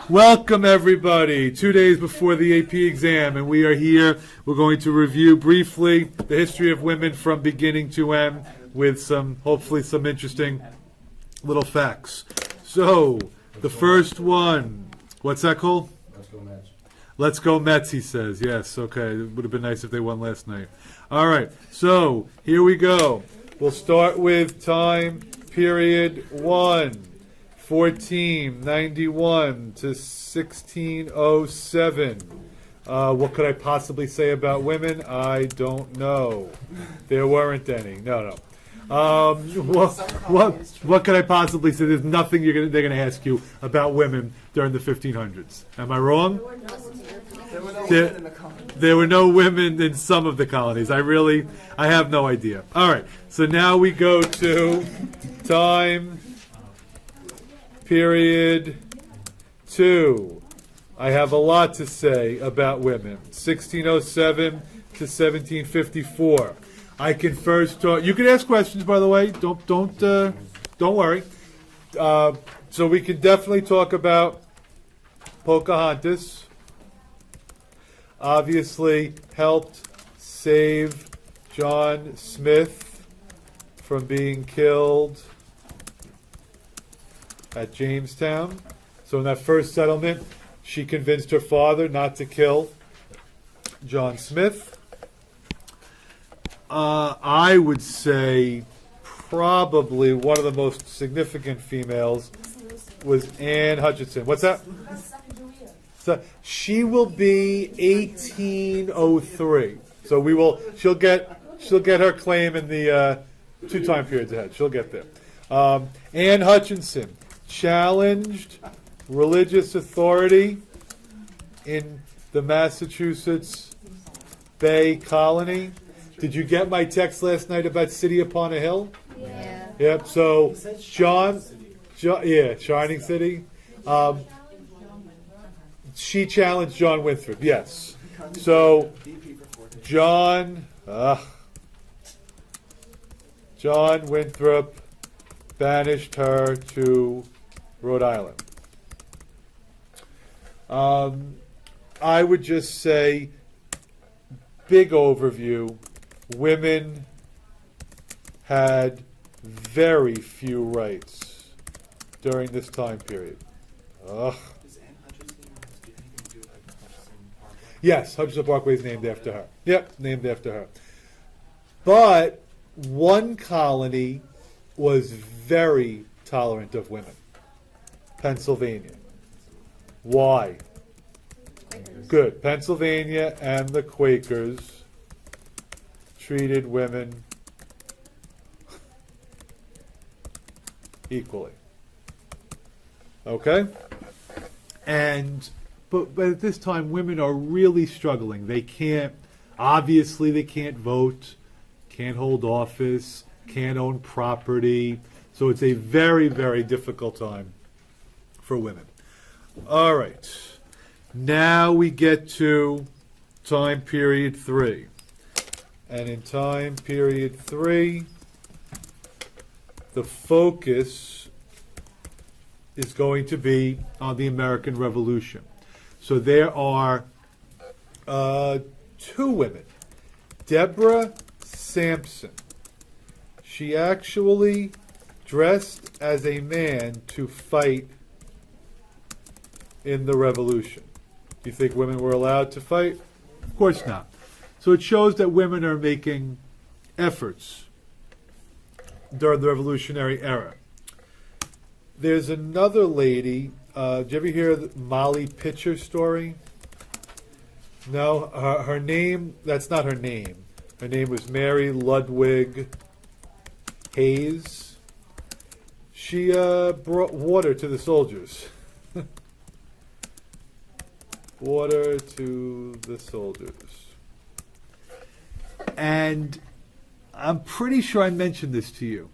Welcome, everybody. 2 days before the AP exam, and we are here. We're going to review briefly the history of women from beginning to end with hopefully some interesting little facts. So, the first one, what's that called? Let's go Mets. Let's go Mets, he says. Yes, okay. It would have been nice if they won last night. All right, so here we go. We'll start with time period 1. 1491 to 1607. What could I possibly say about women? I don't know. There weren't any. No. What could I possibly say? There's nothing they're going to ask you about women during the 1500s. Am I wrong? There were no women in some of the colonies. I have no idea. All right. So now we go to time period 2. I have a lot to say about women. 1607 to 1754. I can first talk. You can ask questions, by the way. Don't worry. So we can definitely talk about Pocahontas. Obviously helped save John Smith from being killed at Jamestown. So in that first settlement, she convinced her father not to kill John Smith. I would say probably one of the most significant females was Anne Hutchinson. What's that? So she will be 1803. So she'll get her claim in the 2 time periods ahead. She'll get there. Anne Hutchinson challenged religious authority in the Massachusetts Bay Colony. Did you get my text last night about City Upon a Hill? Yeah. Yep. So Shining City. She challenged John Winthrop. Yes. So John Winthrop banished her to Rhode Island. I would just say, big overview, women had very few rights during this time period. Yes, Hutchinson Parkway is named after her. Yep, named after her. But one colony was very tolerant of women. Pennsylvania. Why? Quakers. Good. Pennsylvania and the Quakers treated women equally. Okay? But at this time, women are really struggling. They can't vote, can't hold office, can't own property. So it's a very, very difficult time for women. All right. Now we get to time period 3. And in time period 3, the focus is going to be on the American Revolution. So there are 2 women. Deborah Sampson. She actually dressed as a man to fight in the Revolution. Do you think women were allowed to fight? Of course not. So it shows that women are making efforts during the Revolutionary era. There's another lady. Did you ever hear the Molly Pitcher story? No, her name, that's not her name. Her name was Mary Ludwig Hayes. She brought water to the soldiers. Water to the soldiers. And I'm pretty sure I mentioned this to you.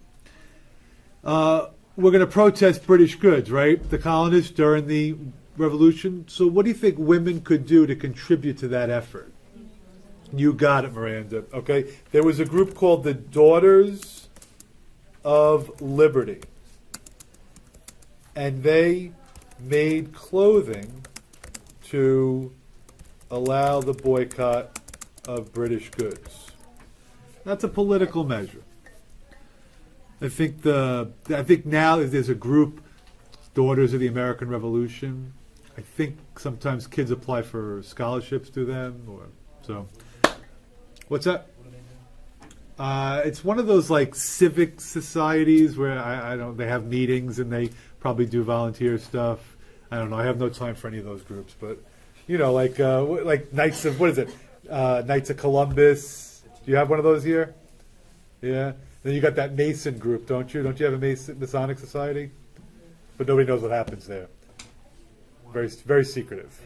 We're going to protest British goods, right? The colonists during the Revolution. So what do you think women could do to contribute to that effort? You got it, Miranda. Okay. There was a group called the Daughters of Liberty. And they made clothing to allow the boycott of British goods. That's a political measure. I think now there's a group, Daughters of the American Revolution. I think sometimes kids apply for scholarships to them, or so. What's that? It's one of those like civic societies where I don't. They have meetings and they probably do volunteer stuff. I don't know. I have no time for any of those groups, but like Knights of what is it? Knights of Columbus. Do you have one of those here? Yeah. Then you got that Mason group, don't you? Don't you have a Masonic society? But nobody knows what happens there. Very, very secretive.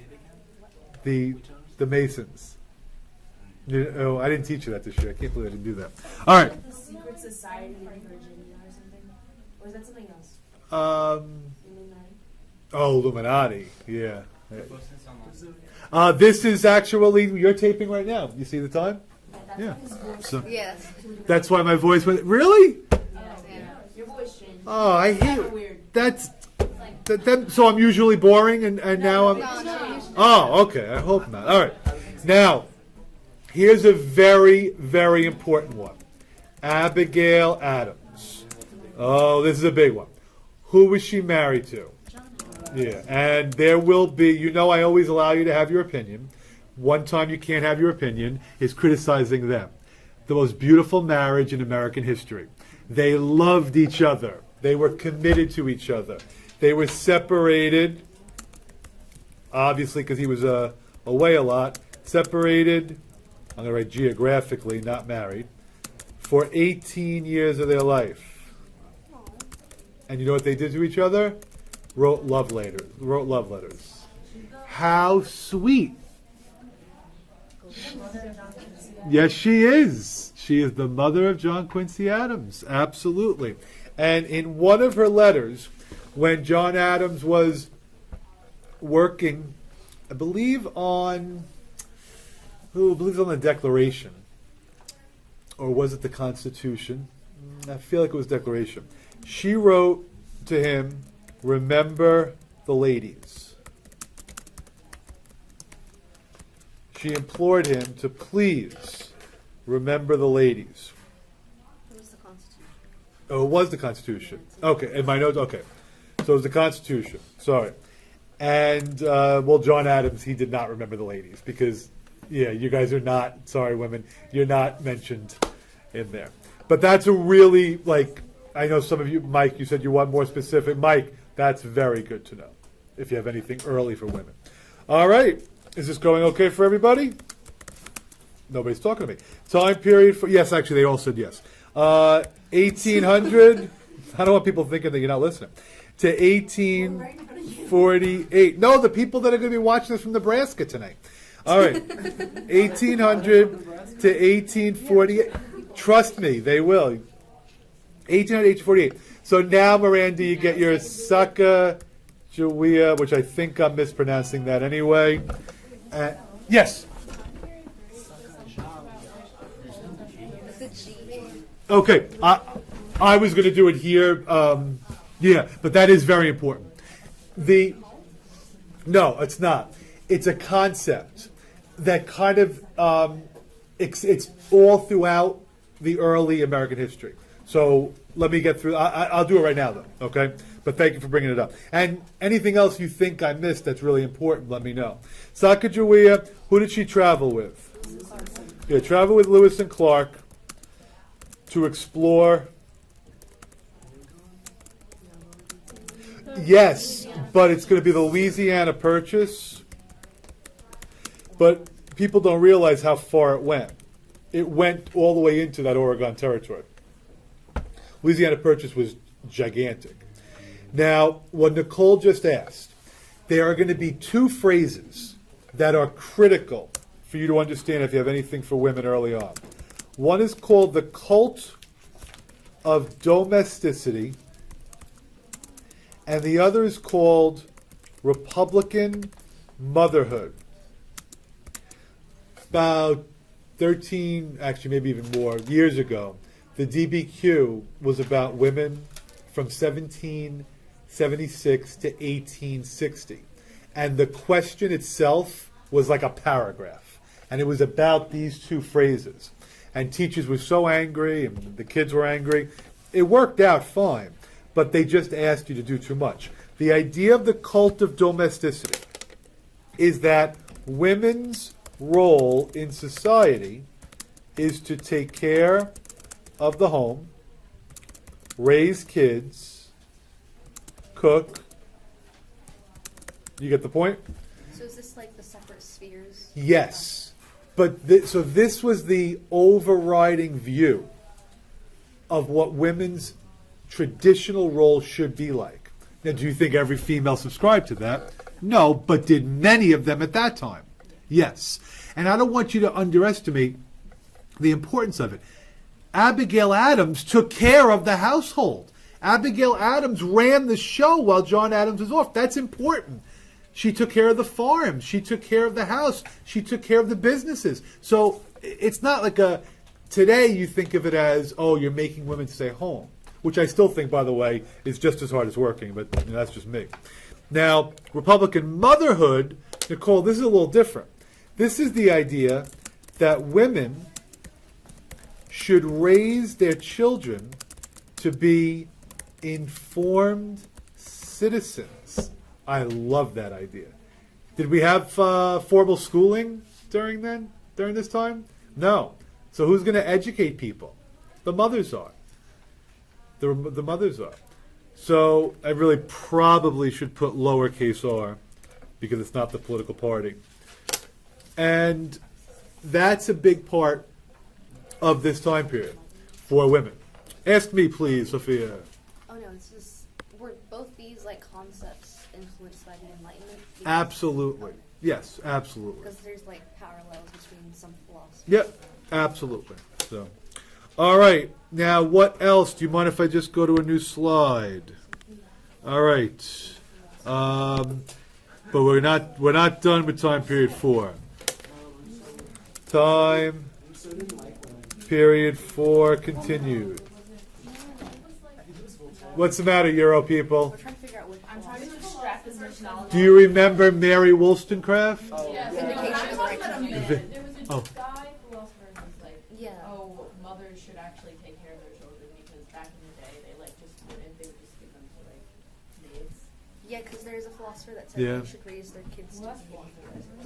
The Masons. Oh, I didn't teach you that this year. I can't believe I didn't do that. All right. The Secret Society in Virginia or something? Or is that something else? Illuminati? Oh, Illuminati. Yeah. This is actually, you're taping right now. You see the time? Yeah. So Yes. that's why my voice went, really? Yeah. Your voice changed. Oh, I hate Kinda it. weird. So I'm usually boring and now I'm... No. Oh, okay. I hope not. All right. Now, here's a very, very important one. Abigail Adams. Oh, this is a big one. Who was she married to? Yeah, and there will be, I always allow you to have your opinion. One time you can't have your opinion is criticizing them. The most beautiful marriage in American history. They loved each other. They were committed to each other. They were separated, obviously because he was away a lot, separated, I'm going to write geographically, not married, for 18 years of their life. And you know what they did to each other? Wrote love letters. How sweet. Yes, she is. She is the mother of John Quincy Adams. Absolutely. And in one of her letters, when John Adams was working, I believe on the Declaration, or was it the Constitution? I feel like it was Declaration. She wrote to him, "Remember the ladies." She implored him to please remember the ladies. It was the Constitution. Oh, it was the Constitution. Okay, in my notes, okay. So it was the Constitution. Sorry. And, John Adams, he did not remember the ladies because, you guys are not, sorry women, you're not mentioned in there. But that's a really, I know some of you, Mike, you said you want more specific. Mike, that's very good to know if you have anything early for women. All right. Is this going okay for everybody? Nobody's talking to me. Time period for, yes, actually, they all said yes. 1800, I don't want people thinking that you're not listening, to 1848. No, the people that are going to be watching this from Nebraska tonight. All right. 1800 to 1848. Trust me, they will. 1800 to 1848. So now, Miranda, you get your Sacagawea, which I think I'm mispronouncing that anyway. Yes. It's a G. Okay. I was going to do it here. But that is very important. No, it's not. It's a concept that kind of it's all throughout the early American history. So let me get through. I'll do it right now, though. Okay. But thank you for bringing it up. And anything else you think I missed that's really important, let me know. Sacagawea, who did she travel with? Yeah, travel with Lewis and Clark to explore. Yes, but it's going to be the Louisiana Purchase. But people don't realize how far it went. It went all the way into that Oregon territory. Louisiana Purchase was gigantic. Now, what Nicole just asked, there are going to be two phrases that are critical for you to understand if you have anything for women early on. One is called the Cult of Domesticity, and the other is called Republican Motherhood. About 13, actually maybe even more, years ago, the DBQ was about women from 1760 1876 to 1860. And the question itself was like a paragraph. And it was about these two phrases. And teachers were so angry, and the kids were angry. It worked out fine, but they just asked you to do too much. The idea of the cult of domesticity is that women's role in society is to take care of the home, raise kids, cook. You get the point? So is this like the separate spheres? Yes. But so this was the overriding view of what women's traditional role should be like. Now, do you think every female subscribed to that? No, but did many of them at that time? Yes. And I don't want you to underestimate the importance of it. Abigail Adams took care of the household. Abigail Adams ran the show while John Adams was off. That's important. She took care of the farm. She took care of the house. She took care of the businesses. So it's not like today you think of it as, oh, you're making women stay home, which I still think, by the way, is just as hard as working, but that's just me. Now, Republican motherhood, Nicole, this is a little different. This is the idea that women should raise their children to be informed citizens. I love that idea. Did we have formal schooling during this time? No. So who's going to educate people? The mothers are. The mothers are. So I really probably should put lowercase r because it's not the political party. And that's a big part of this time period for women. Ask me, please, Sophia. Oh no, it's just were both these like concepts influenced by the Enlightenment? Absolutely. Yes, absolutely. Because there's like parallels between some philosophies. Yep, absolutely. So, all right. Now, what else? Do you mind if I just go to a new slide? All right. But we're not done with time period 4. Time period 4 continued. What's the matter, Euro people? We're trying to figure out which I'm trying to extract as much knowledge. Do you remember Mary Wollstonecraft? vindication of right to There was a Oh. guy philosopher who was like, Yeah. oh, mothers should actually take care of their children because back in the day they like just wouldn't, they would just give them to like maids. Yeah, because there's a philosopher that said Yeah. they should raise their kids to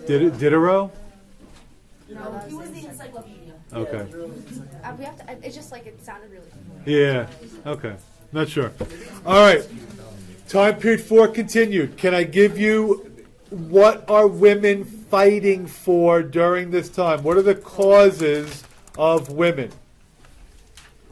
be. Diderot? No, he was the encyclopedia. Okay. We have to. It's just like it sounded really familiar. Yeah. Okay. Not sure. All right. Time period 4 continued. Can I give you what are women fighting for during this time? What are the causes of women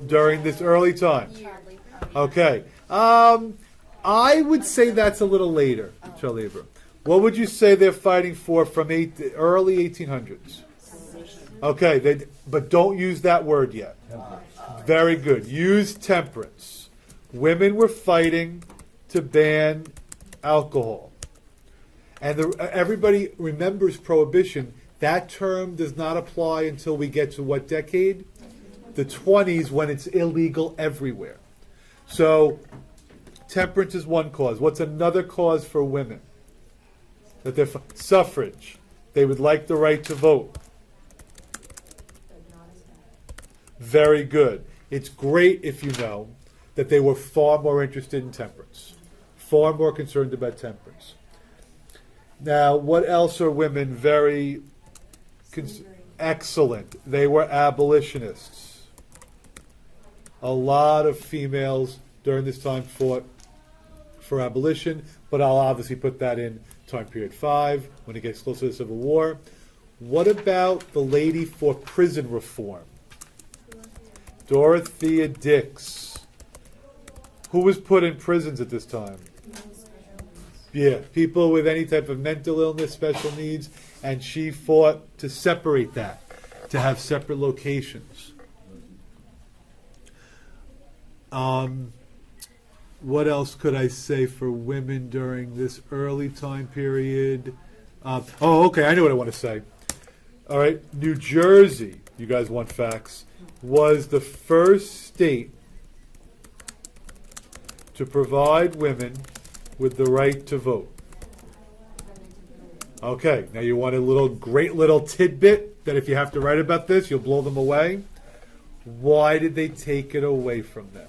during this early time? Hardly. Okay. I would say that's a little later, Chalibra. What would you say they're fighting for from early 1800s? Okay, but don't use that word yet. Very good. Use temperance. Women were fighting to ban alcohol. And everybody remembers prohibition. That term does not apply until we get to what decade? The 20s, when it's illegal everywhere. So temperance is one cause. What's another cause for women? That they're suffrage. They would like the right to vote. Very good. It's great if you know that they were far more interested in temperance, far more concerned about temperance. Now, what else are women very excellent? They were abolitionists. A lot of females during this time fought for abolition, but I'll obviously put that in time period 5 when it gets closer to the Civil War. What about the lady for prison reform? Dorothea Dix. Who was put in prisons at this time? Yeah, people with any type of mental illness, special needs, and she fought to separate that, to have separate locations. What else could I say for women during this early time period? Okay, I know what I want to say. All right, New Jersey, you guys want facts, was the first state to provide women with the right to vote. Okay, now you want a great little tidbit that if you have to write about this, you'll blow them away. Why did they take it away from them?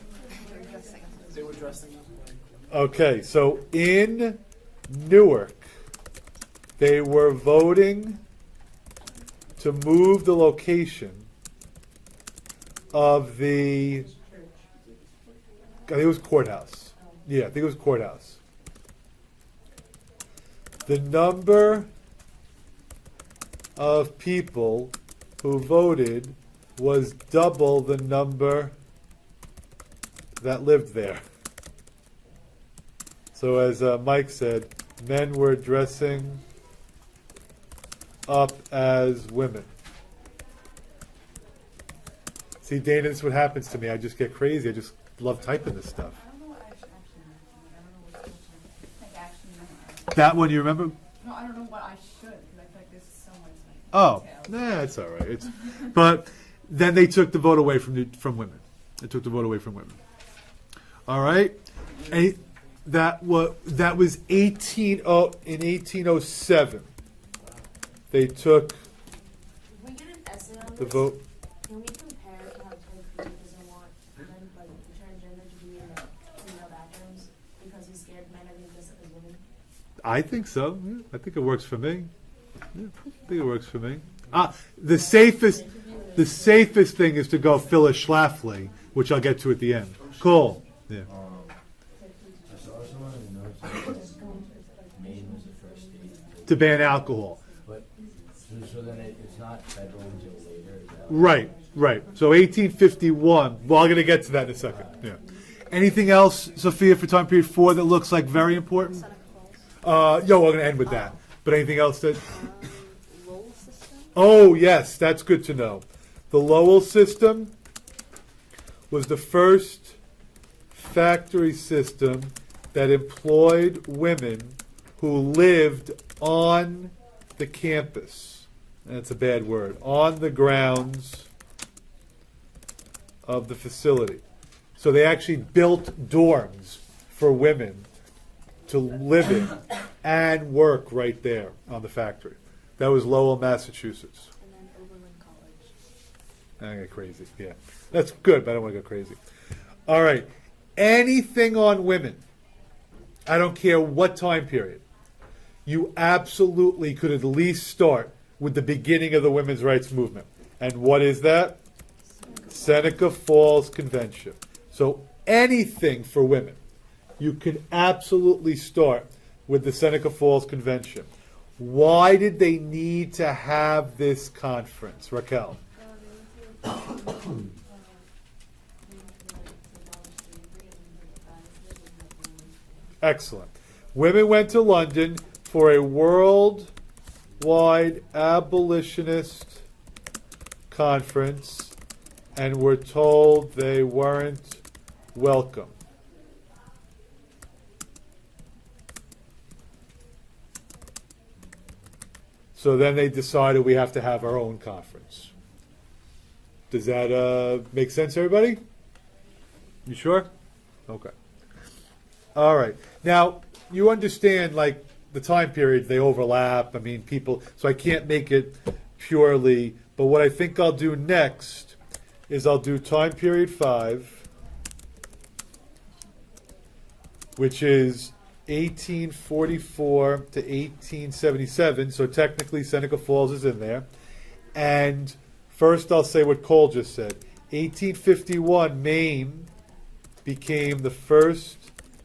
They were dressing up. Okay, so in Newark, they were voting to move the location of the, I think it was courthouse. Yeah, I think it was courthouse. The number of people who voted was double the number that lived there. So as Mike said, men were dressing up as women. See, Dana, this is what happens to me. I just get crazy. I just love typing this stuff. I don't know what I should actually memorize. I don't know what's supposed to like actually memorize. That one you remember? No, I don't know what I should because I feel like there's so much like Oh, detail. nah, it's all right. It's, but then they took the vote away from women. They took the vote away from women. All right, and that was in 1807. They took If we get an essay on the this, vote. can we compare to how Ted Cruz doesn't want men, like the transgender, to be in the female bathrooms because he's scared men are going to dress up as women? I think so. Yeah, I think it works for me. Yeah, I think it works for me. The safest thing is to go Phyllis Schlafly, which I'll get to at the end. Cool. Yeah. I also wanted to know Maine was the first state To ban alcohol. but so then it's not federal until later. Is that Right. So 1851. Well, I'm going to get to that in a second. Yeah. Anything else, Sophia, for time period 4 that looks like very important? Seneca Falls. We're going to end with that. But anything else that? Lowell System. Oh, yes, that's good to know. The Lowell System was the first factory system that employed women who lived on the campus. That's a bad word. On the grounds of the facility. So they actually built dorms for women to live in and work right there on the factory. That was Lowell, Massachusetts. And then Oberlin College. I get crazy. Yeah, that's good, but I don't want to go crazy. All right, anything on women. I don't care what time period. You absolutely could at least start with the beginning of the women's rights movement. And what is that? Seneca Falls Convention. So anything for women, you can absolutely start with the Seneca Falls Convention. Why did they need to have this conference, Raquel? Excellent. Women went to London for a worldwide abolitionist conference and were told they weren't welcome. So then they decided we have to have our own conference. Does that make sense, everybody? You sure? Okay. All right. Now, you understand, like, the time periods, they overlap. I mean, people, so I can't make it purely, but what I think I'll do next is I'll do time period 5, which is 1844 to 1877, so technically Seneca Falls is in there. And first I'll say what Cole just said. 1851, Maine became the first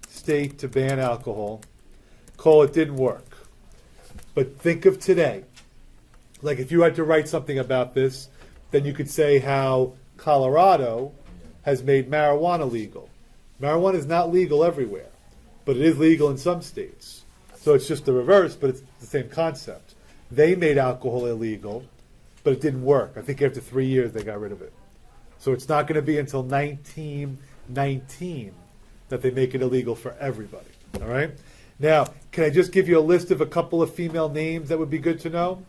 state to ban alcohol. Cole, it didn't work. But think of today. Like if you had to write something about this, then you could say how Colorado has made marijuana legal. Marijuana is not legal everywhere, but it is legal in some states. So it's just the reverse, but it's the same concept. They made alcohol illegal, but it didn't work. I think after 3 years they got rid of it. So it's not going to be until 1919 that they make it illegal for everybody. All right? Now, can I just give you a list of a couple of female names that would be good to know?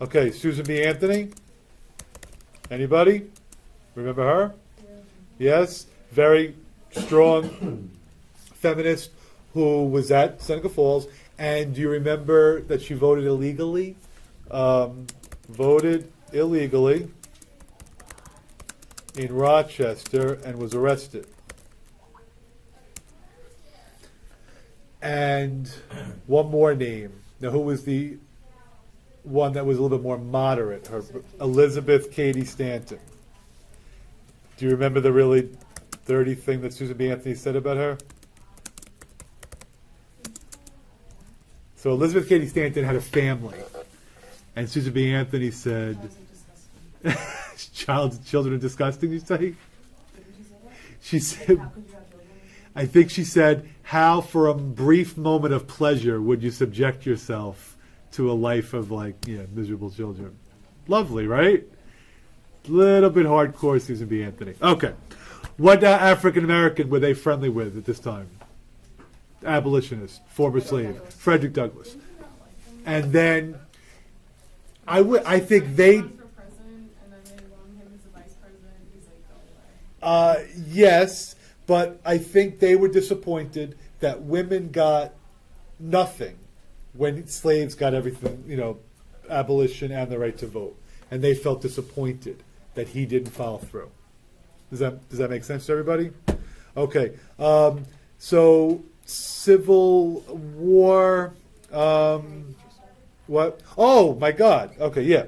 Okay, Susan B. Anthony. Anybody? Remember her? Yes? Very strong feminist who was at Seneca Falls, and do you remember that she voted illegally? Voted illegally in Rochester and was arrested. And one more name. Now, who was the one that was a little bit more moderate? Elizabeth Cady Stanton. Do you remember the really dirty thing that Susan B. Anthony said about her? So Elizabeth Cady Stanton had a family, and Susan B. Anthony said, children are disgusting, you say? She said, I think she said, how for a brief moment of pleasure would you subject yourself to a life of miserable children? Lovely, right? Little bit hardcore, Susan B. Anthony. Okay. What African American were they friendly with at this time? Abolitionist, former slave, Frederick Douglass. And then I think they For president, and then they want him as the vice president. He's like, go away. Yes, but I think they were disappointed that women got nothing when slaves got everything, abolition and the right to vote. And they felt disappointed that he didn't follow through. Does that make sense to everybody? Okay. So Civil War. What? Oh my God. Okay. Yeah.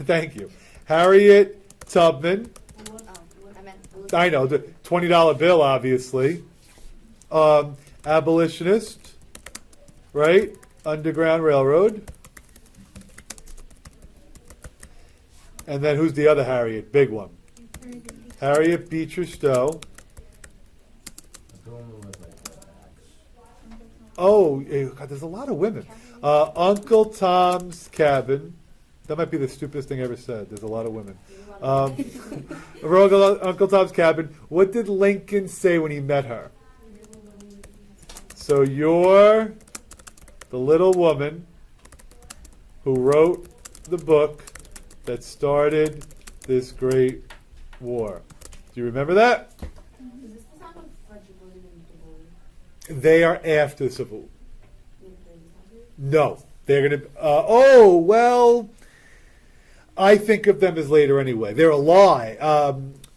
Thank you. Harriet Tubman. I know the $20 bill, obviously. Abolitionist, right? Underground Railroad. And then who's the other Harriet? Big one. Harriet Beecher Stowe. Oh, God, there's a lot of women. Uncle Tom's Cabin. That might be the stupidest thing I ever said. There's a lot of women. Uncle Tom's Cabin. What did Lincoln say when he met her? So you're the little woman who wrote the book that started this great war. Do you remember that? Is this the time of Frederick Douglass? They are after the Civil War. No. They're going to... I think of them as later anyway. They're a lie.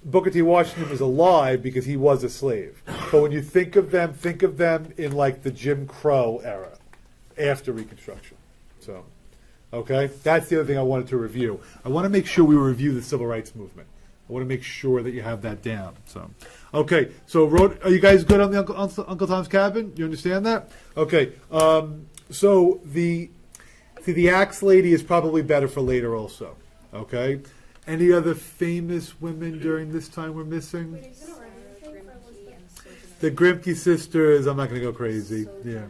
Booker T. Washington was a lie because he was a slave. But when you think of them in like the Jim Crow era, after Reconstruction. So, okay? That's the other thing I wanted to review. I want to make sure we review the Civil Rights Movement. I want to make sure that you have that down. So, okay. So, are you guys good on the Uncle Tom's Cabin? You understand that? Okay. So the Axe Lady is probably better for later also. Okay. Any other famous women during this time we're missing? The Grimke Sisters. I'm not going to go crazy. Yeah.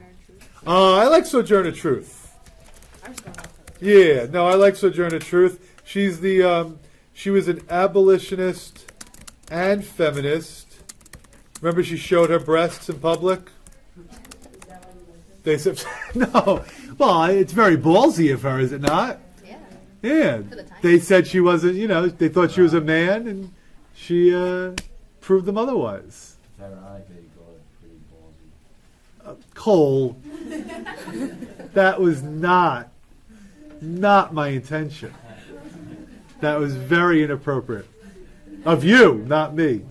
I like Sojourner Truth. Yeah. No, I like Sojourner Truth. She's she was an abolitionist and feminist. Remember, she showed her breasts in public. They said no. Well, it's very ballsy of her, is it not? Yeah. Yeah. For the time. They said she wasn't. They thought she was a man, and she proved them otherwise. It's ironic that you call it pretty ballsy. Cole, that was not my intention. That was very inappropriate of you, not me.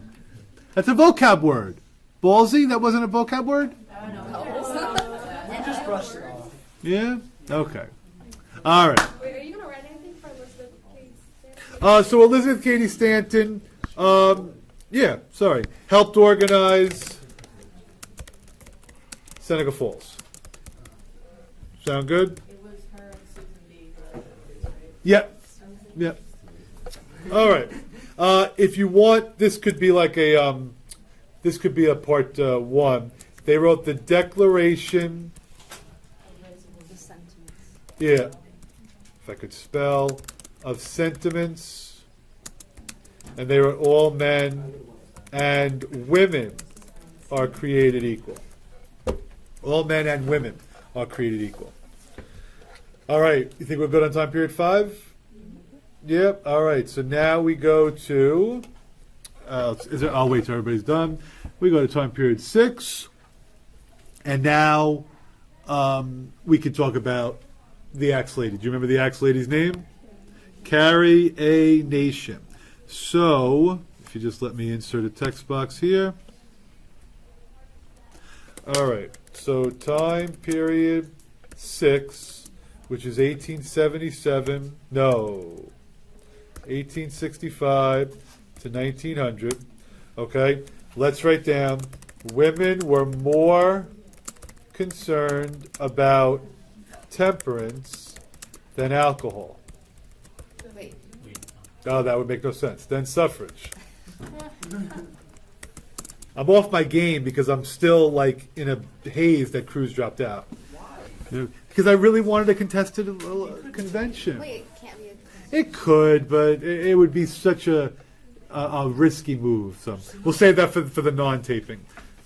That's a vocab word. Ballsy. That wasn't a vocab word. You just brushed it off. Yeah? Okay. All right. Wait, are you gonna write anything for Elizabeth Cady? So Elizabeth Cady Stanton, helped organize Seneca Falls. Sound good? It was her and Susan B. right? Yep. Yep. All right. If you want, this could be like this could be a part one. They wrote the Declaration. The sentiments. Yeah, if I could spell, of sentiments, and they were all men and women are created equal. All men and women are created equal. All right, you think we're good on time period 5? Yep, all right, so now we go to, I'll wait till everybody's done. We go to time period 6, And now we could talk about the Axe Lady. Do you remember the Axe Lady's name? Carry a Nation. So, if you just let me insert a text box here. All right. So, time period 6, which is 1877. No. 1865 to 1900. Okay. Let's write down. Women were more concerned about temperance than alcohol. Wait. Oh, that would make no sense. Then suffrage. I'm off my game because I'm still like in a haze that Cruz dropped out. Why? Because I really wanted a contested convention. Wait, it can't be a It could, but it would be such a risky move. So we'll save that for the non-taping.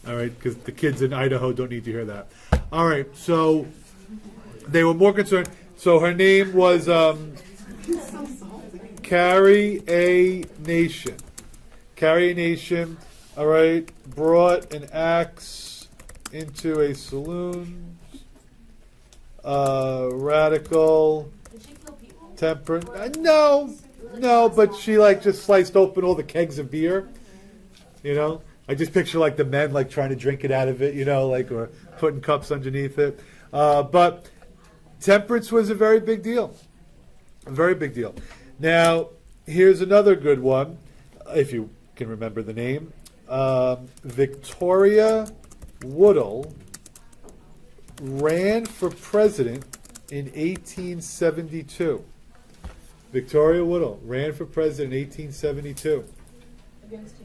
All right, because the kids in Idaho don't need to hear that. All right, so they were more concerned. So her name was Carry a Nation. Carry a Nation. All right, brought an axe into a saloon. Radical. Did she kill people? Temperance. No, but she like just sliced open all the kegs of beer. You know, I just picture like the men like trying to drink it out of it. You know, like or putting cups underneath it. But temperance was a very big deal. A very big deal. Now, here's another good one, if you can remember the name. Victoria Woodle ran for president in 1872. Victoria Woodle ran for president in 1872. Against who?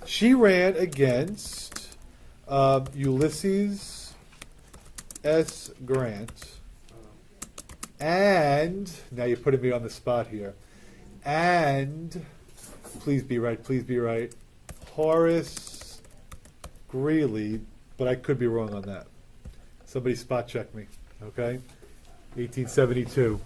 She ran against Ulysses S. Grant and, now you're putting me on the spot here, and, please be right, Horace Greeley, but I could be wrong on that. Somebody spot check me, okay? 1872.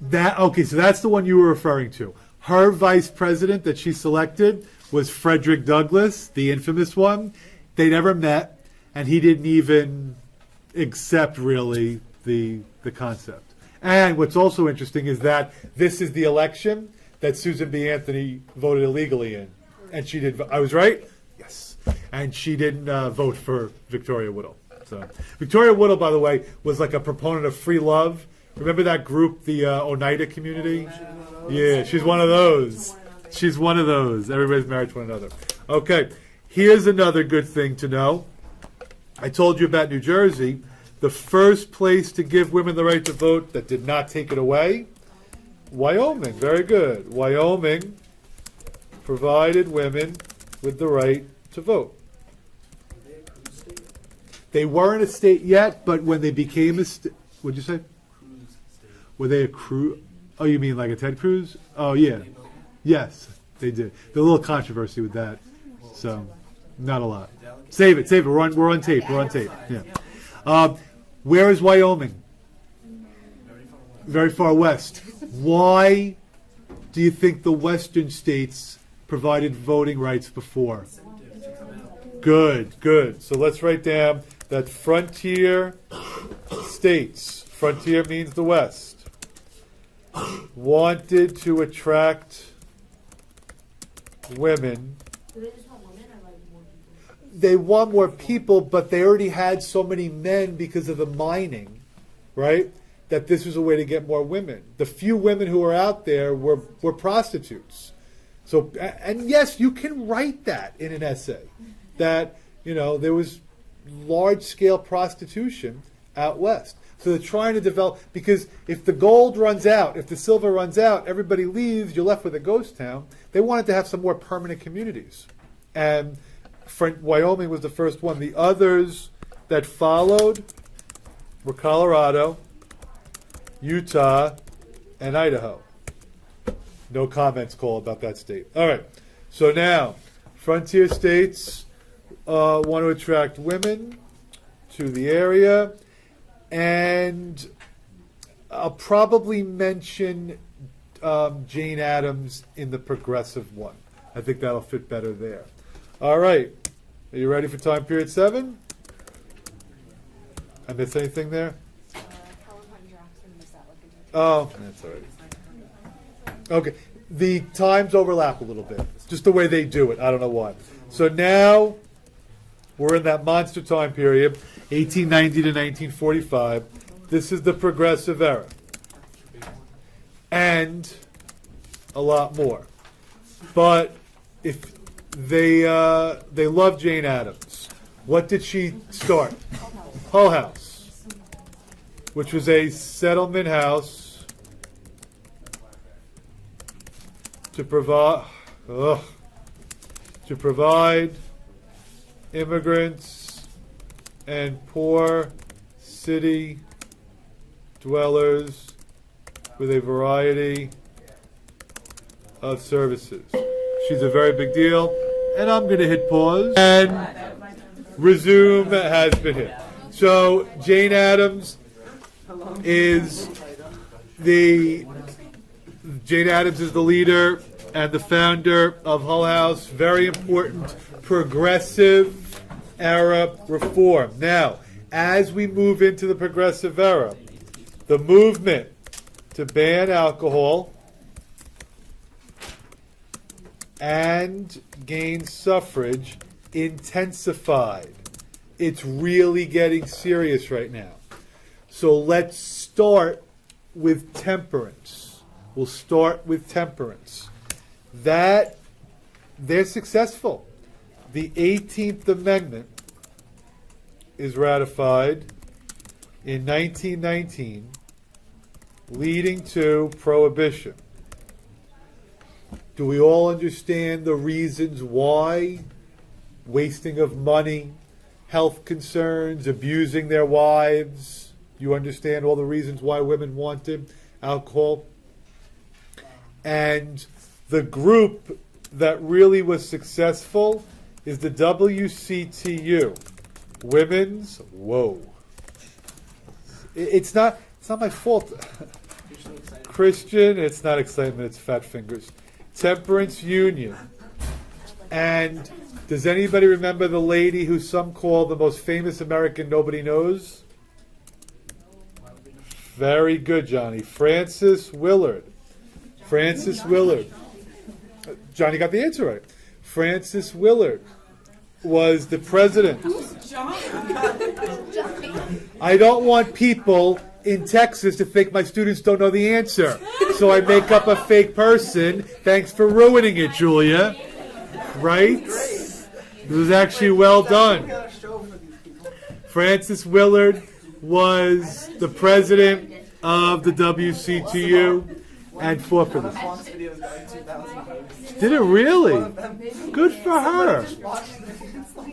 So that's the one you were referring to. Her vice president that she selected was Frederick Douglass, the infamous one. They never met, and he didn't even accept really the concept. And what's also interesting is that this is the election that Susan B. Anthony voted illegally in, and she did. I was right. Yes, and she didn't vote for Victoria Woodle. So Victoria Woodle, by the way, was like a proponent of free love. Remember that group, the Oneida community? Yeah, she's one of those. She's one of those. Everybody's married to one another. Okay, here's another good thing to know. I told you about New Jersey. The first place to give women the right to vote that did not take it away, Wyoming. Very good. Wyoming provided women with the right to vote. They weren't a state yet, but when they became a state, what'd you say? Were they a crew? Oh, you mean like a Ted Cruz? Oh, yeah. Yes, they did. There's a little controversy with that, so not a lot. Save it. We're on tape. Yeah. Where is Wyoming? Very far west. Why do you think the western states provided voting rights before? Good. So let's write down that frontier states, frontier means the west, wanted to attract women. Do they just want women or like more people? They want more people, but they already had so many men because of the mining, right? That this was a way to get more women. The few women who were out there were prostitutes. So, and yes, you can write that in an essay, that, there was large-scale prostitution out west. So they're trying to develop, because if the gold runs out, if the silver runs out, everybody leaves, you're left with a ghost town. They wanted to have some more permanent communities. And Wyoming was the first one. The others that followed were Colorado, Utah, and Idaho. No comments, Cole, about that state. All right. So now, frontier states want to attract women to the area. And I'll probably mention Jane Addams in the progressive one. I think that'll fit better there. All right. Are you ready for time period 7? I missed anything there? Helen Hunt Jackson was that like a Oh, that's all right. Okay, the times overlap a little bit. It's just the way they do it. I don't know why. So now we're in that monster time period, 1890 to 1945. This is the progressive era. And a lot more. But if they love Jane Addams. What did she start? Hull House, which was a settlement house to provide immigrants and poor city dwellers with a variety of services. She's a very big deal, and I'm going to hit pause, and resume has been hit. So Jane Addams is the leader and the founder of Hull House. Very important progressive era reform. Now, as we move into the progressive era, the movement to ban alcohol and gain suffrage intensified. It's really getting serious right now. So let's start with temperance. We'll start with temperance. That they're successful. The 18th Amendment is ratified in 1919, leading to prohibition. Do we all understand the reasons why? Wasting of money, health concerns, abusing their wives. You understand all the reasons why women wanted alcohol? And the group that really was successful is the WCTU, Women's. Whoa! It's not my fault. Christian. It's not excitement. It's fat fingers. Temperance Union. And does anybody remember the lady who some call the most famous American nobody knows? Very good, Johnny. Frances Willard. Frances Willard. Johnny got the answer right. Frances Willard was the president. I don't want people in Texas to think my students don't know the answer. So I make up a fake person. Thanks for ruining it, Julia. Right? It was actually well done. Frances Willard was the president of the WCTU and fought for this. Did it really? Good for her.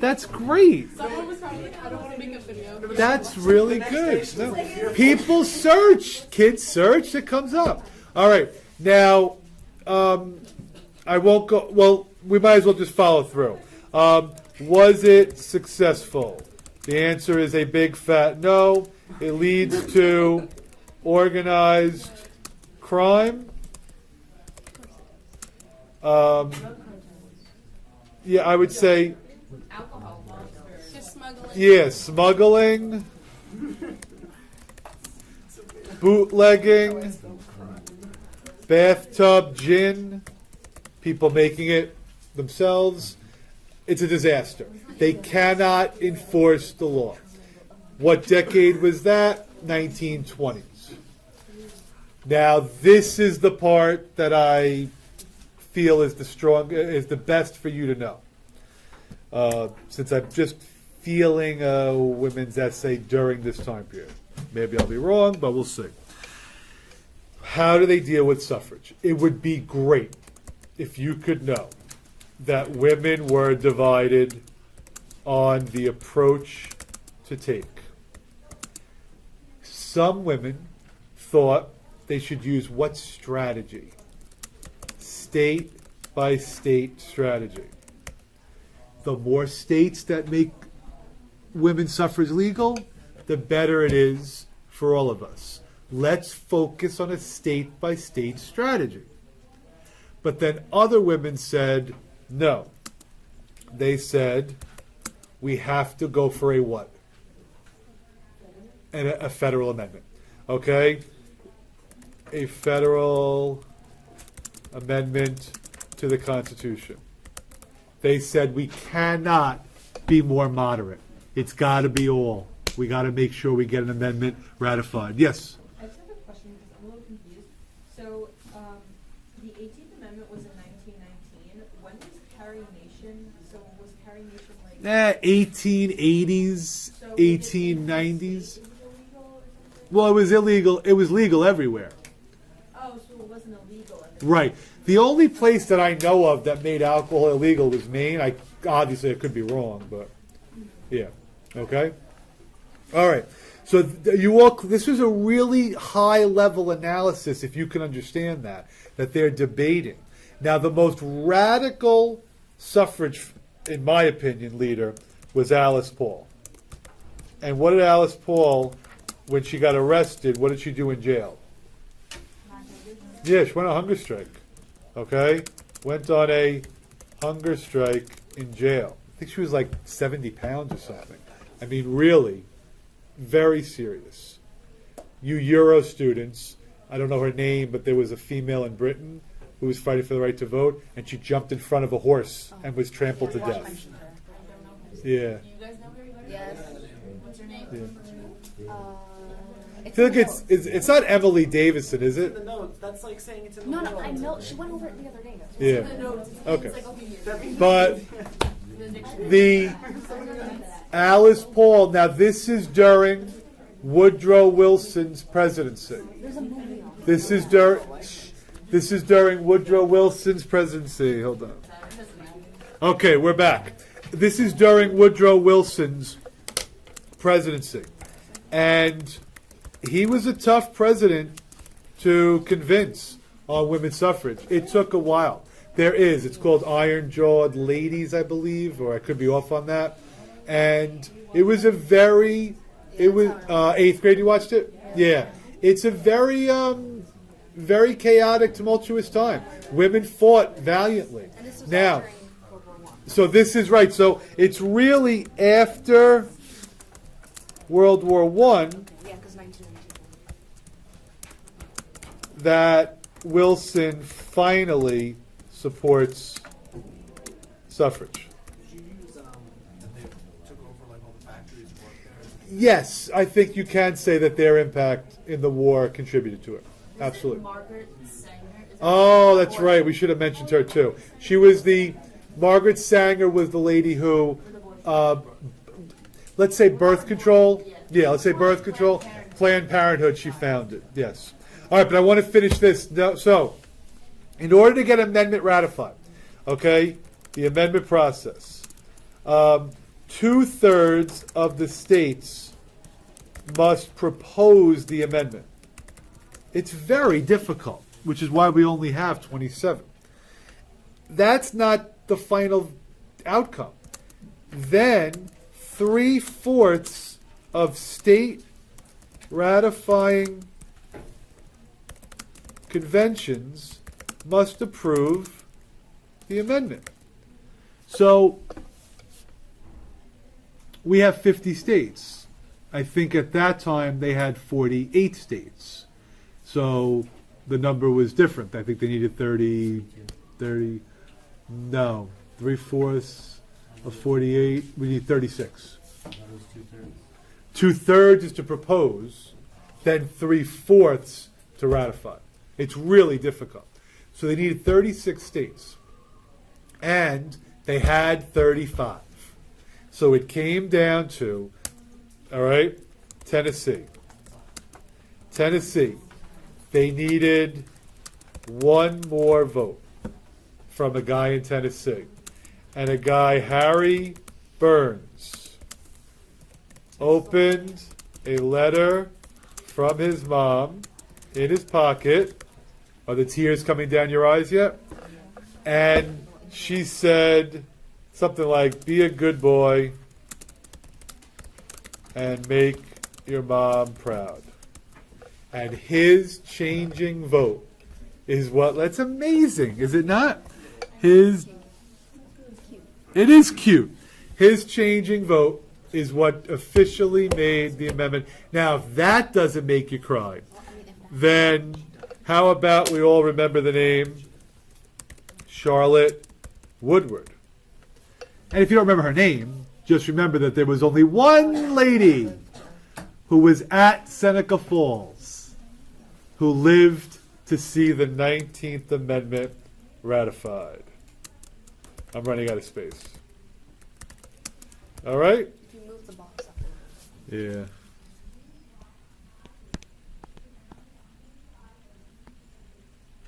That's great. Someone was probably like, I don't want to make a video. That's really good. No. People search. Kids search. It comes up. All right. Now, I won't go. Well, we might as well just follow through. Was it successful? The answer is a big fat no. It leads to organized crime. Yeah, I would say. Alcohol monsters. Just smuggling. Yeah, smuggling, bootlegging, bathtub gin, people making it themselves. It's a disaster. They cannot enforce the law. What decade was that? 1920s. Now, this is the part that I feel is the best for you to know. Since I'm just feeling a women's essay during this time period. Maybe I'll be wrong, but we'll see. How do they deal with suffrage? It would be great if you could know that women were divided on the approach to take. Some women thought they should use what strategy? State by state strategy. The more states that make women's suffrage legal, the better it is for all of us. Let's focus on a state by state strategy. But then other women said no. They said, we have to go for a what? And a federal amendment. Okay? A federal amendment to the Constitution. They said we cannot be more moderate. It's got to be all. We got to make sure we get an amendment ratified. Yes? I just have a question because I'm a little confused. So, the 18th Amendment was in 1919. When was Carrie Nation? So was Carrie Nation like? 1880s, So 1890s. It was illegal or something? Well, it was illegal. It was legal everywhere. Oh, so it wasn't illegal at the Right. The only place that I know of that made alcohol illegal was Maine. Obviously I could be wrong, but yeah. Okay. All right. So this was a really high level analysis, if you can understand that they're debating. Now, the most radical suffrage, in my opinion, leader was Alice Paul. And what did Alice Paul, when she got arrested, what did she do in jail? Yeah, she went on a hunger strike. Okay? Went on a hunger strike in jail. I think she was like 70 pounds or something. I mean, really, very serious. You Euro students, I don't know her name, but there was a female in Britain who was fighting for the right to vote, and she jumped in front of a horse and was trampled to death. Yeah. You guys know her? Yes. What's her name? Yeah. I It's feel like in the it's not Emily Davison, is In the it? notes, that's like saying it's in the No, notes. no, I know. She went over it the other day. Yeah. Okay. Encyclopedia. But The dictionary. the Alice Paul, now this is during Woodrow Wilson's presidency. There's a movie on it. This is during Woodrow Wilson's presidency. Hold on. Okay, we're back. This is during Woodrow Wilson's presidency. And he was a tough president to convince on women's suffrage. It took a while. It's called Iron Jawed Ladies, I believe, or I could be off on that. And it was eighth grade, you watched it? Yeah. It's a very, very chaotic, tumultuous time. Women fought valiantly. And this was Now, all during World War I. so this is right. So it's really after World War I Yeah, because 1992. that Wilson finally supports suffrage. Did you use that they took over like all the factories and work there? Yes, I think you can say that their impact in the war contributed to it. Absolutely. Margaret Sanger. Is that Oh, that's right. We should have mentioned her too. Margaret Sanger was the lady who, let's say birth control. Yeah, let's say birth control. Planned Parenthood, she founded. Yes. All right, but I want to finish this. So, in order to get amendment ratified, okay, the amendment process, 2/3 of the states must propose the amendment. It's very difficult, which is why we only have 27. That's not the final outcome. Then 3/4 of state ratifying conventions must approve the amendment. So we have 50 states. I think at that time they had 48 states. So the number was different. I think they needed 30, no, 3/4 of 48. We need 36. 2/3 is to propose, then 3/4 to ratify. It's really difficult. So they needed 36 states. And they had 35. So it came down to, all right, Tennessee. They needed one more vote from a guy in Tennessee. And a guy, Harry Burns, opened a letter from his mom in his pocket. Are the tears coming down your eyes yet? And she said something like, "Be a good boy and make your mom proud." And his changing vote is that's amazing, is it not? It is cute. his changing vote is what officially made the amendment. Now, if that doesn't make you cry, then how about we all remember the name Charlotte Woodward? And if you don't remember her name, just remember that there was only one lady who was at Seneca Falls who lived to see the 19th Amendment ratified. I'm running out of space. All right? If you move the box up. Yeah.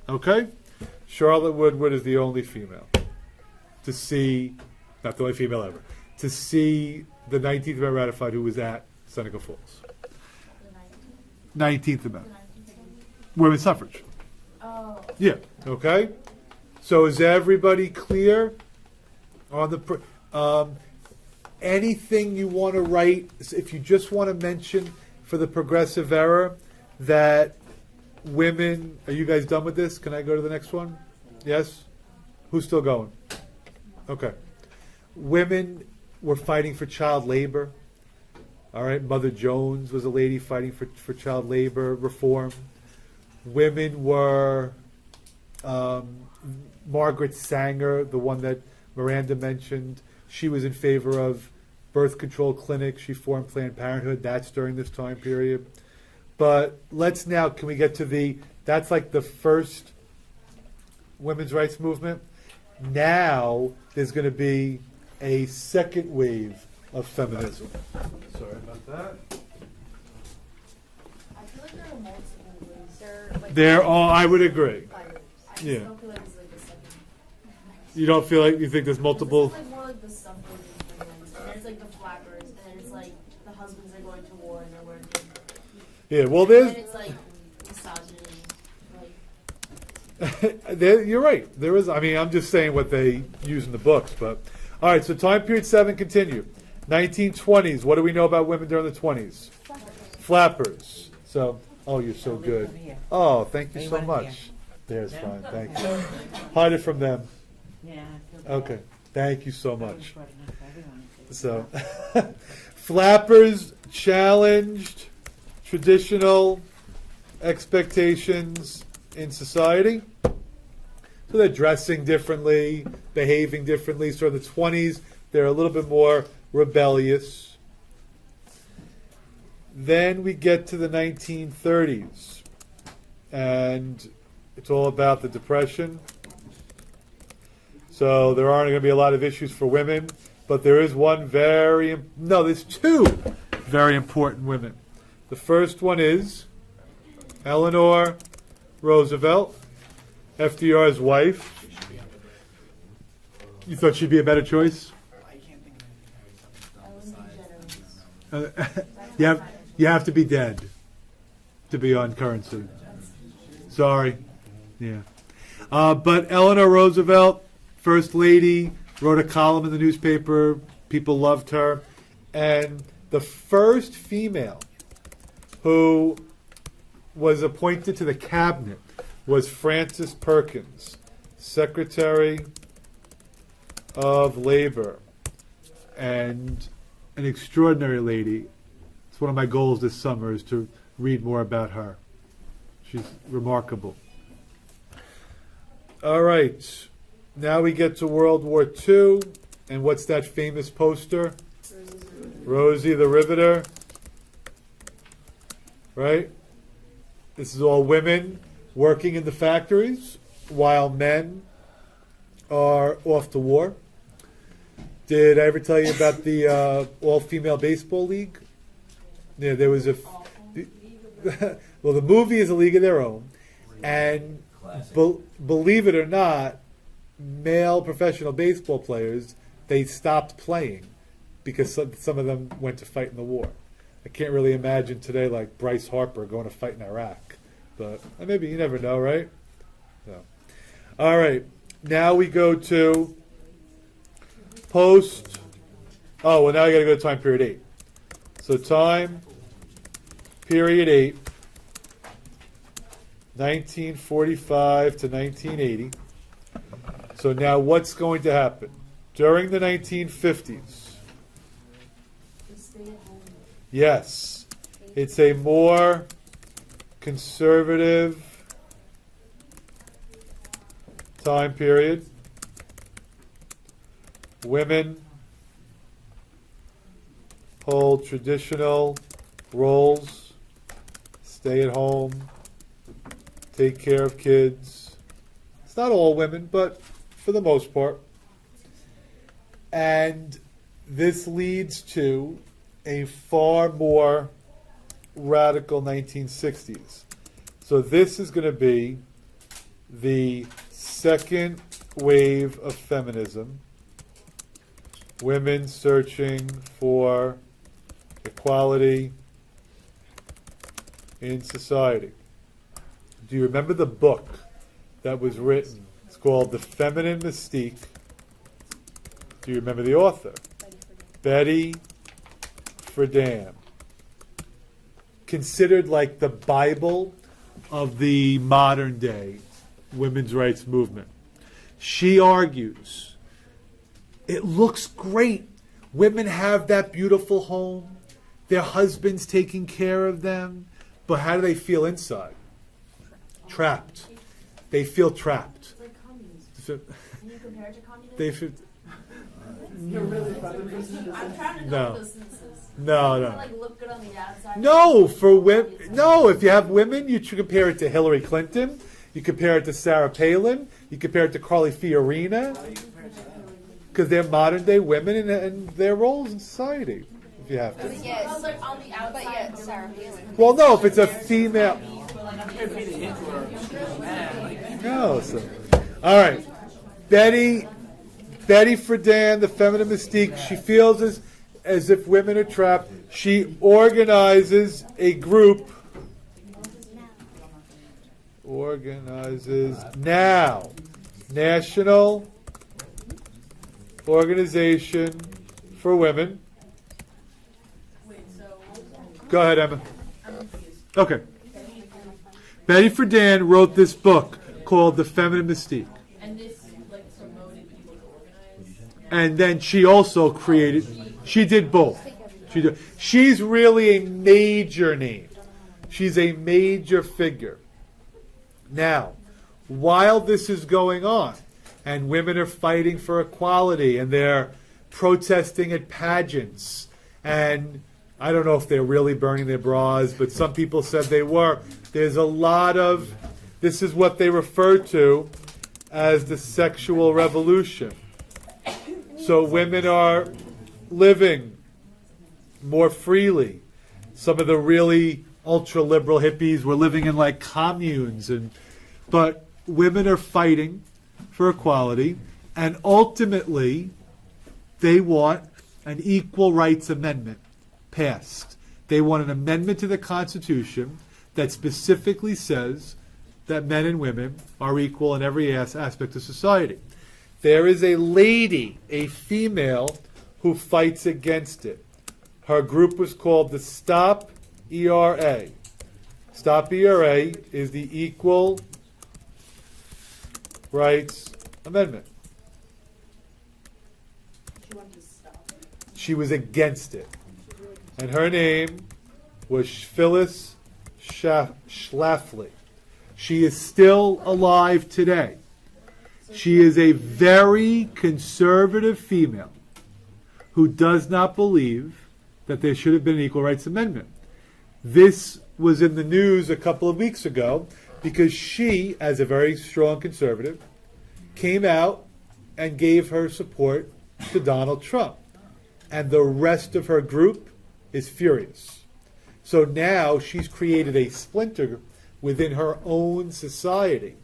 Okay? Charlotte Woodward is the only female to see, not the only female ever, to see the 19th Amendment ratified who was at Seneca Falls. The 19th Amendment. Women's suffrage. Oh. Yeah. Okay? So is everybody clear on the... anything you want to write, if you just want to mention for the progressive era that women... Are you guys done with this? Can I go to the next one? Yes? Who's still going? Okay. Women were fighting for child labor. All right, Mother Jones was a lady fighting for child labor reform. Women were Margaret Sanger, the one that Miranda mentioned. She was in favor of birth control clinics. She formed Planned Parenthood. That's during this time period. But let's now, can we get to that's like the first women's rights movement. Now there's going to be a second wave of feminism. Sorry about that. I feel like there are multiple ways. They're all, I would agree. I just Yeah. don't feel like it's like a second. You don't feel like, you think there's multiple? This is like more like the suffrage movements, and then it's like the flappers, and then it's like the husbands are going to war and they're working. Yeah, well And there's, then it's like misogyny, like you're right. There is, I mean, I'm just saying what they use in the books, but. All right, so time period 7 continue. 1920s, what do we know about women during the 20s? Flappers. So, oh, you're so good. Oh, thank you so much. There's fine, thank you. Hide it from them. Yeah, I feel bad. Okay, thank you so much. Short enough for everyone to So, flappers challenged traditional expectations in society. So they're dressing differently, behaving differently. So in the 20s, they're a little bit more rebellious. Then we get to the 1930s, and it's all about the Depression. So there aren't going to be a lot of issues for women, but there is there's two very important women. The first one is Eleanor Roosevelt, FDR's wife. You thought she'd be a better choice? I can't think of anything Ellen DeGeneres. You have to be dead to be on currency. Sorry. Yeah. But Eleanor Roosevelt, First Lady, wrote a column in the newspaper. People loved her. And the first female who was appointed to the cabinet was Frances Perkins, Secretary of Labor, and an extraordinary lady. It's one of my goals this summer is to read more about her. She's remarkable. All right, now we get to World War II, and what's that famous poster? Rosie the Riveter, right? This is all women working in the factories while men are off to war. Did I ever tell you about the all-female baseball league? Yeah, there was well, the movie is a league of their own, and believe it or not, male professional baseball players, they stopped playing because some of them went to fight in the war. I can't really imagine today like Bryce Harper going to fight in Iraq. But maybe, you never know, right? So. All right. Now we go to post. Oh, well, now I got to go to time period 8. So time period 8, 1945 to 1980. So now what's going to happen? During the 1950s, Yes. It's a more conservative time period. Women hold traditional roles, stay at home, take care of kids. It's not all women, but for the most part. And this leads to a far more radical 1960s. So this is going to be the second wave of feminism. Women searching for equality in society. Do you remember the book that was written? It's called The Feminine Mystique. Do you remember the author? Betty Friedan. Considered like the Bible of the modern day women's rights movement. She argues, it looks great. Women have that beautiful home. Their husbands taking care of them. But how do they feel inside? Trapped. They feel trapped. It's like communism. So- Can you compare it to communism? They feel, I'm trying to No. know businesses. no, To no. like look good on the outside. No, for women. No, if you have women, you should compare it to Hillary Clinton. You compare it to Sarah Palin. You compare it to Carly Fiorina, because they're modern day women and their roles in society. If you have to. But yes, Well, like on the outside. but yet Sarah Palin. Well, no, if it's a female. Man, No. So, all right, Betty Friedan, the feminine mystique. She feels as if women are trapped. She organizes a group. Organizes now. National Organization for Women. Wait, so, Go ahead, Emma. I'm confused. Okay. Betty Friedan wrote this book called The Feminine Mystique. And this, like, promoted people to organize? And then she also created, she did both. She's really a major name. She's a major figure. Now, while this is going on, and women are fighting for equality, and they're protesting at pageants, and I don't know if they're really burning their bras, but some people said they were. There's a lot of, this is what they refer to as the sexual revolution. So women are living more freely. Some of the really ultra-liberal hippies were living in like communes, but women are fighting for equality, and ultimately they want an equal rights amendment passed. They want an amendment to the Constitution that specifically says that men and women are equal in every aspect of society. There is a lady, a female, who fights against it. Her group was called the Stop ERA. Stop ERA is the Equal Rights Amendment. She wanted to stop it. She was against it. And her name was Phyllis Schlafly. She is still alive today. She is a very conservative female who does not believe that there should have been an Equal Rights Amendment. This was in the news a couple of weeks ago because she, as a very strong conservative, came out and gave her support to Donald Trump. And the rest of her group is furious. So now she's created a splinter within her own society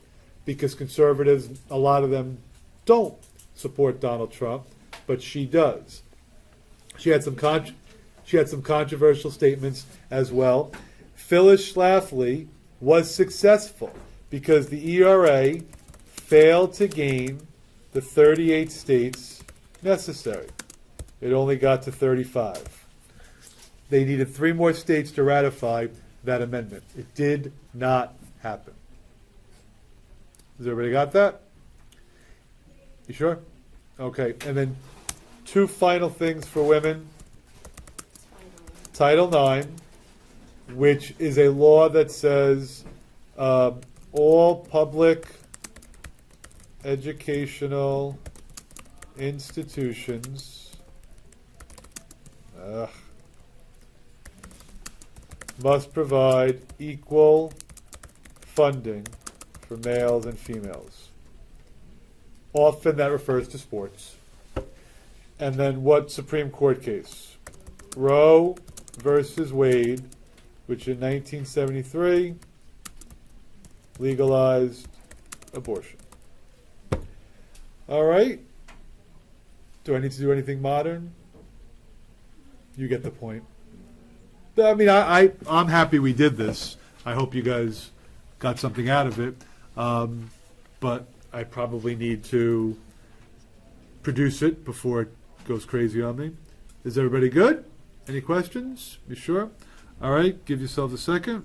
because conservatives, a lot of them don't support Donald Trump, but she does. She had some controversial statements as well. Phyllis Schlafly was successful because the ERA failed to gain the 38 states necessary. It only got to 35. They needed 3 more states to ratify that amendment. It did not happen. Has everybody got that? You sure? Okay, and then 2 final things for women. Title IX, which is a law that says all public educational institutions must provide equal funding for males and females. Often that refers to sports. And then what Supreme Court case? Roe versus Wade, which in 1973 legalized abortion. All right. Do I need to do anything modern? You get the point. I mean, I'm happy we did this. I hope you guys got something out of it. But I probably need to produce it before it goes crazy on me. Is everybody good? Any questions? You sure? All right, give yourselves a second.